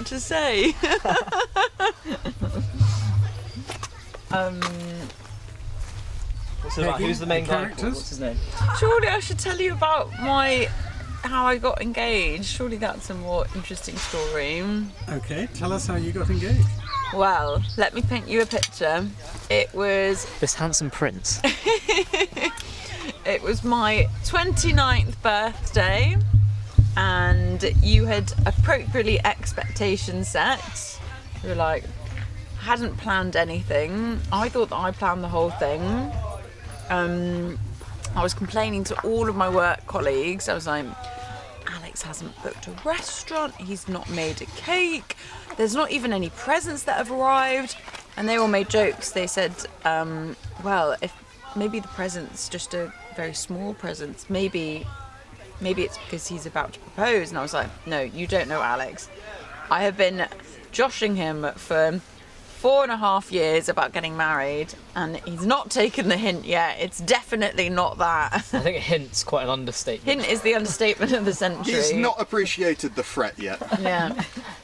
what to say. What's it about? Who's the main guy? What's his name? Surely I should tell you about how I got engaged. Surely that's a more interesting story. Okay, tell us how you got engaged. Well, let me paint you a picture. It was This handsome prince. It was my 29th birthday, and you had appropriately expectations set. You were like, hadn't planned anything. I thought that I planned the whole thing. I was complaining to all of my work colleagues. I was like, Alex hasn't booked a restaurant, he's not made a cake, there's not even any presents that have arrived. And they all made jokes. They said, well, if maybe the present's just a very small present, maybe it's because he's about to propose. And I was like, no, you don't know Alex. I have been joshing him for 4.5 years about getting married, and he's not taken the hint yet. It's definitely not that. I think a hint's quite an understatement. Hint is the understatement of the century. He's not appreciated the threat yet. Yeah.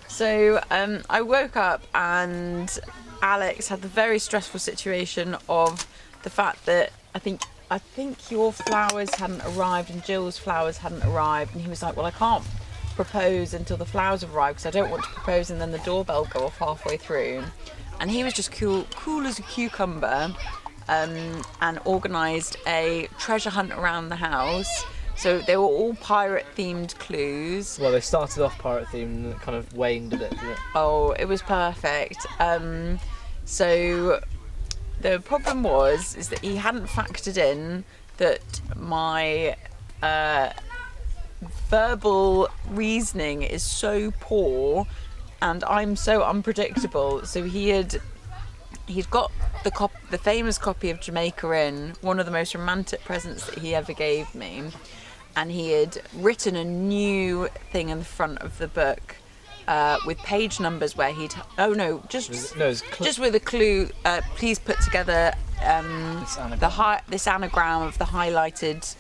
So I woke up and Alex had the very stressful situation of the fact that I think your flowers hadn't arrived and Jill's flowers hadn't arrived, and he was like, well, I can't propose until the flowers have arrived because I don't want to propose and then the doorbell go off halfway through. And he was just cool as a cucumber, and organised a treasure hunt around the house. So they were all pirate-themed clues. Well, they started off pirate-themed and it kind of waned a bit, didn't it? Oh, it was perfect. So the problem is that he hadn't factored in that my verbal reasoning is so poor and I'm so unpredictable. So he'd got the famous copy of Jamaica Inn, one of the most romantic presents that he ever gave me, and he had written a new thing in the front of the book with page numbers where just with a clue. Please put together this anagram of the highlighted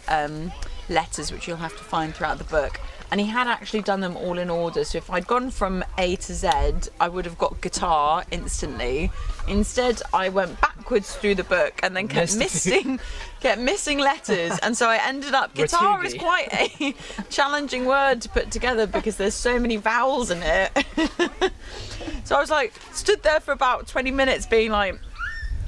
letters, which you'll have to find throughout the book. And he had actually done them all in order. So if I'd gone from A to Z, I would have got guitar instantly. Instead, I went backwards through the book and then kept missing letters. And so I ended up, guitar is quite a challenging word to put together because there's so many vowels in it. So I was like, stood there for about 20 minutes being like,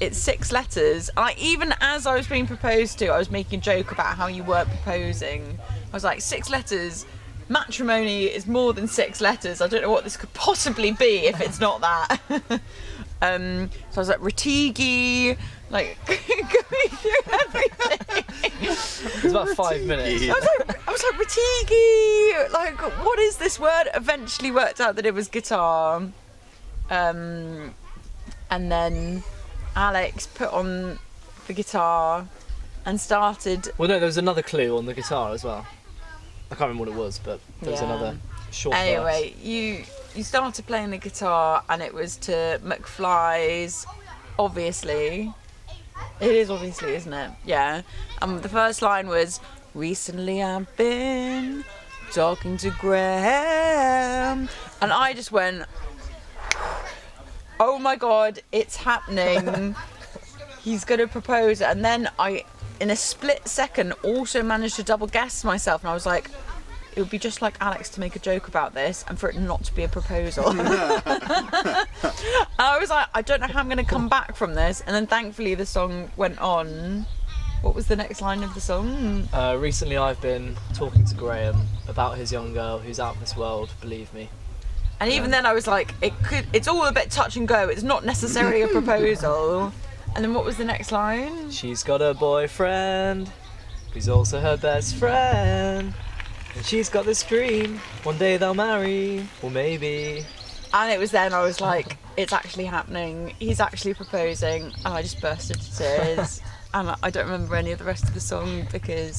it's 6 letters. Even as I was being proposed to, I was making a joke about how you weren't proposing. I was like, 6 letters. Matrimony is more than 6 letters. I don't know what this could possibly be if it's not that. So I was like, Ratigi, like going through everything. It was about 5 minutes. I was like, Ratigi, like, what is this word? Eventually worked out that it was guitar. And then Alex put on the guitar and started. Well, no, there was another clue on the guitar as well. I can't remember what it was, but there was another short verse. Anyway, you started playing the guitar, and it was to McFly's, obviously. It is obviously, isn't it? Yeah. The first line was, recently I've been talking to Graham. And I just went, oh my God, it's happening. He's going to propose. And then I, in a split second, also managed to double guess myself. And I was like, it would be just like Alex to make a joke about this and for it not to be a proposal. I was like, I don't know how I'm going to come back from this. And then thankfully the song went on. What was the next line of the song? Recently I've been talking to Graham about his young girl who's out of this world, believe me. And even then I was like, it's all a bit touch and go. It's not necessarily a proposal. And then what was the next line? She's got a boyfriend who's also her best friend. And she's got this dream, one day they'll marry, or maybe. And it was then I was like, it's actually happening. He's actually proposing. And I just burst into tears. And I don't remember any of the rest of the song because